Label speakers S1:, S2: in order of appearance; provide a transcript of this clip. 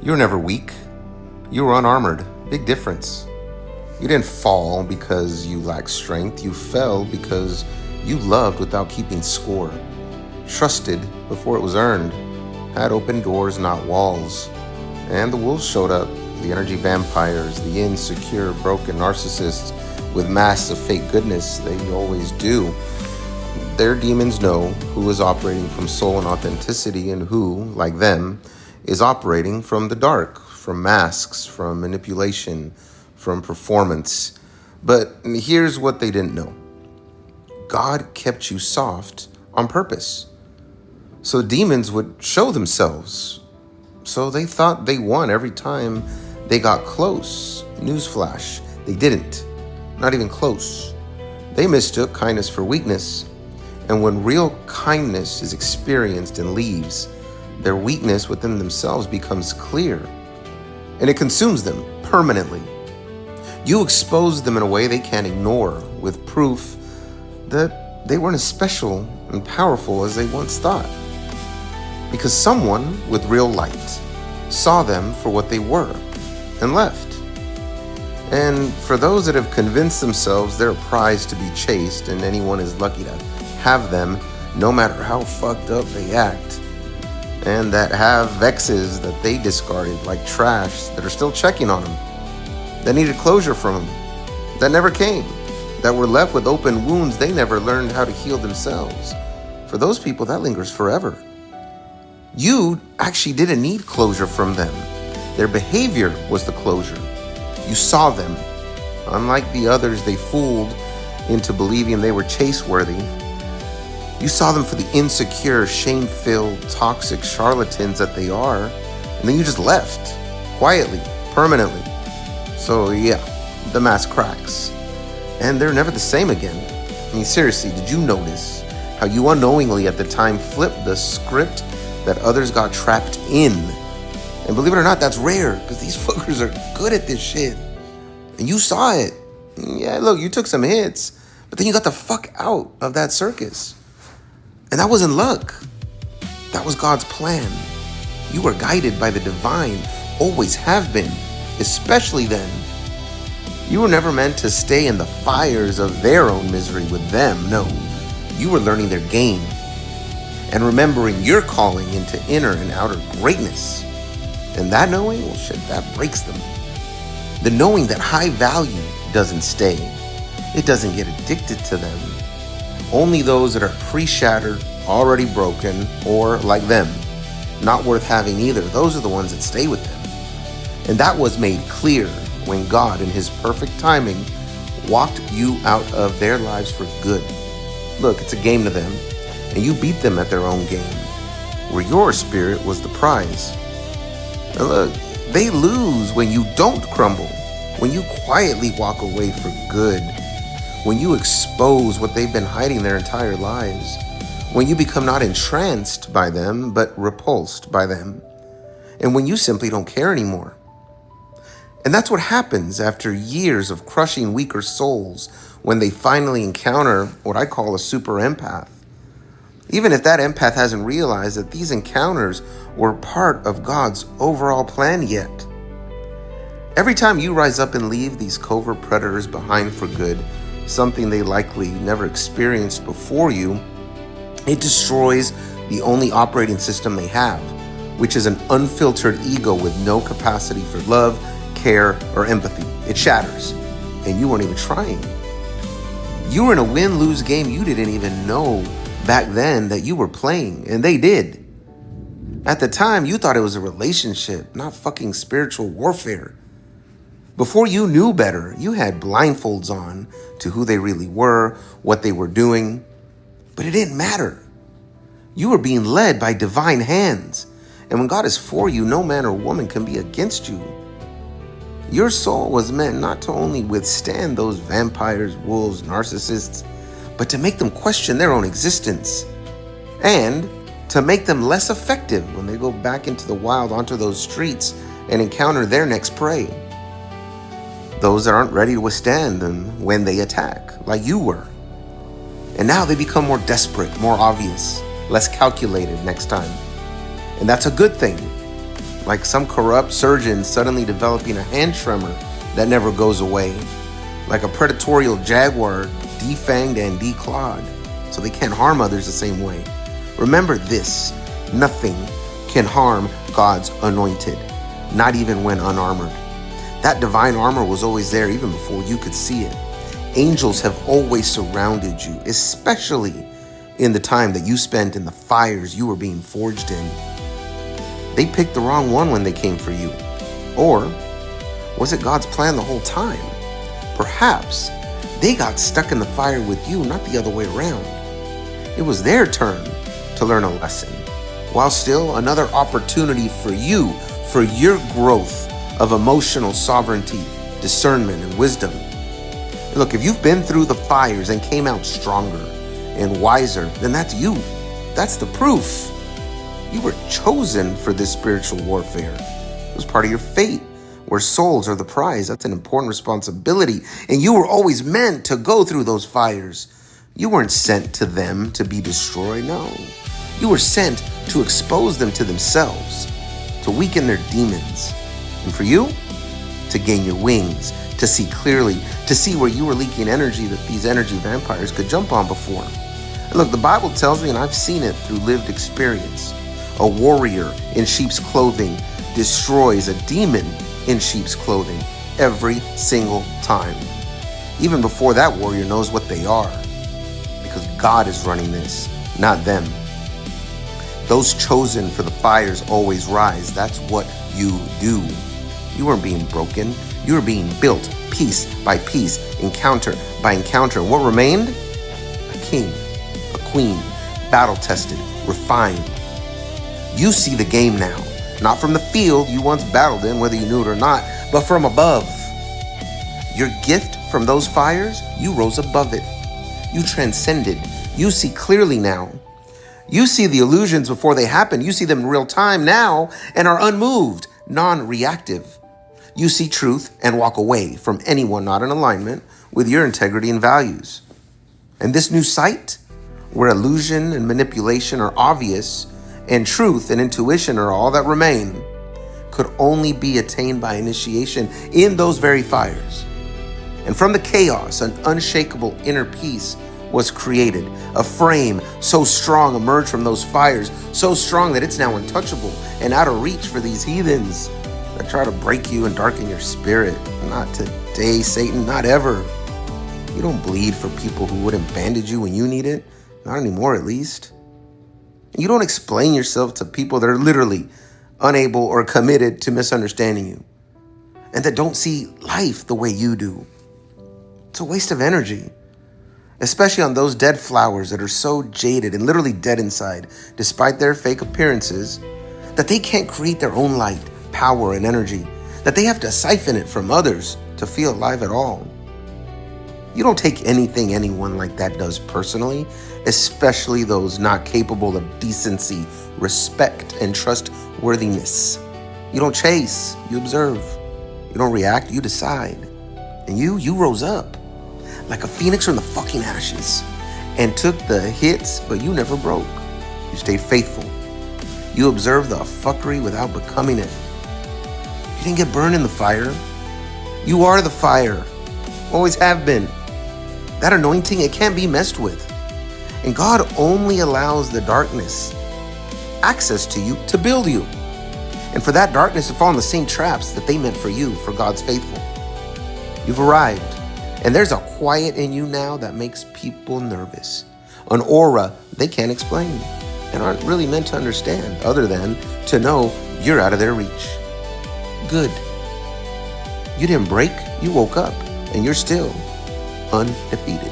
S1: You were never weak. You were unarmored. Big difference. You didn't fall because you lacked strength. You fell because you loved without keeping score. Trusted before it was earned. Had open doors, not walls. And the wolves showed up. The energy vampires, the insecure, broken narcissists with masks of fake goodness. They always do. Their demons know who is operating from soul and authenticity and who, like them, is operating from the dark, from masks, from manipulation, from performance. But here's what they didn't know. God kept you soft on purpose. So demons would show themselves. So they thought they won every time they got close. Newsflash, they didn't. Not even close. They mistook kindness for weakness. And when real kindness is experienced and leaves, their weakness within themselves becomes clear. And it consumes them permanently. You expose them in a way they can't ignore, with proof that they weren't as special and powerful as they once thought. Because someone with real light saw them for what they were and left. And for those that have convinced themselves they're a prize to be chased and anyone is lucky to have them, no matter how fucked up they act, and that have exes that they discarded like trash that are still checking on them, that needed closure from them, that never came, that were left with open wounds they never learned how to heal themselves. For those people, that lingers forever. You actually didn't need closure from them. Their behavior was the closure. You saw them. Unlike the others they fooled into believing they were chase-worthy, you saw them for the insecure, shame-filled, toxic charlatans that they are, and then you just left, quietly, permanently. So yeah, the mask cracks. And they're never the same again. I mean, seriously, did you notice how you unknowingly at the time flipped the script that others got trapped in? And believe it or not, that's rare, because these fuckers are good at this shit. And you saw it. Yeah, look, you took some hits, but then you got the fuck out of that circus. And that wasn't luck. That was God's plan. You were guided by the divine, always have been, especially then. You were never meant to stay in the fires of their own misery with them. No, you were learning their game and remembering your calling into inner and outer greatness. And that knowing, well, shit, that breaks them. The knowing that high value doesn't stay. It doesn't get addicted to them. Only those that are pre-shattered, already broken, or like them, not worth having either. Those are the ones that stay with them. And that was made clear when God, in his perfect timing, walked you out of their lives for good. Look, it's a game to them, and you beat them at their own game, where your spirit was the prize. And look, they lose when you don't crumble, when you quietly walk away for good, when you expose what they've been hiding their entire lives, when you become not entranced by them, but repulsed by them, and when you simply don't care anymore. And that's what happens after years of crushing weaker souls when they finally encounter what I call a super empath. Even if that empath hasn't realized that these encounters were part of God's overall plan yet. Every time you rise up and leave these covert predators behind for good, something they likely never experienced before you, it destroys the only operating system they have, which is an unfiltered ego with no capacity for love, care, or empathy. It shatters, and you weren't even trying. You were in a win-lose game you didn't even know back then that you were playing, and they did. At the time, you thought it was a relationship, not fucking spiritual warfare. Before you knew better, you had blindfolds on to who they really were, what they were doing, but it didn't matter. You were being led by divine hands, and when God is for you, no man or woman can be against you. Your soul was meant not to only withstand those vampires, wolves, narcissists, but to make them question their own existence, and to make them less effective when they go back into the wild, onto those streets, and encounter their next prey. Those that aren't ready to withstand them when they attack, like you were. And now they become more desperate, more obvious, less calculated next time. And that's a good thing. like some corrupt surgeon suddenly developing a hand tremor that never goes away, like a predatorial jaguar defanged and declawed, so they can't harm others the same way. Remember this: nothing can harm God's anointed, not even when unarmored. That divine armor was always there even before you could see it. Angels have always surrounded you, especially in the time that you spent in the fires you were being forged in. They picked the wrong one when they came for you. Or was it God's plan the whole time? Perhaps they got stuck in the fire with you, not the other way around. It was their turn to learn a lesson, while still another opportunity for you, for your growth of emotional sovereignty, discernment, and wisdom. Look, if you've been through the fires and came out stronger and wiser, then that's you. That's the proof. You were chosen for this spiritual warfare. It was part of your fate, where souls are the prize. That's an important responsibility. And you were always meant to go through those fires. You weren't sent to them to be destroyed, no. You were sent to expose them to themselves, to weaken their demons. And for you, to gain your wings, to see clearly, to see where you were leaking energy that these energy vampires could jump on before. And look, the Bible tells me, and I've seen it through lived experience, a warrior in sheep's clothing destroys a demon in sheep's clothing every single time. Even before that warrior knows what they are, because God is running this, not them. Those chosen for the fires always rise. That's what you do. You weren't being broken. You were being built piece by piece, encounter by encounter. And what remained? A king, a queen, battle-tested, refined. You see the game now, not from the field you once battled in, whether you knew it or not, but from above. Your gift from those fires, you rose above it. You transcended. You see clearly now. You see the illusions before they happen. You see them in real time now and are unmoved, non-reactive. You see truth and walk away from anyone not in alignment with your integrity and values. And this new sight, where illusion and manipulation are obvious and truth and intuition are all that remain, could only be attained by initiation in those very fires. And from the chaos, an unshakable inner peace was created. A frame so strong emerged from those fires, so strong that it's now untouchable and out of reach for these heathens that try to break you and darken your spirit. Not today, Satan, not ever. You don't bleed for people who wouldn't bandage you when you need it. Not anymore, at least. You don't explain yourself to people that are literally unable or committed to misunderstanding you and that don't see life the way you do. It's a waste of energy, especially on those dead flowers that are so jaded and literally dead inside, despite their fake appearances, that they can't create their own light, power, and energy, that they have to siphon it from others to feel alive at all. You don't take anything anyone like that does personally, especially those not capable of decency, respect, and trustworthiness. You don't chase, you observe. You don't react, you decide. And you rose up like a phoenix from the fucking ashes and took the hits, but you never broke. You stayed faithful. You observed the fuckery without becoming it. You didn't get burned in the fire. You are the fire. Always have been. That anointing, it can't be messed with. And God only allows the darkness access to you to build you. And for that darkness to fall in the same traps that they meant for you, for God's faithful. You've arrived. And there's a quiet in you now that makes people nervous. An aura they can't explain and aren't really meant to understand, other than to know you're out of their reach. Good. You didn't break, you woke up, and you're still undefeated.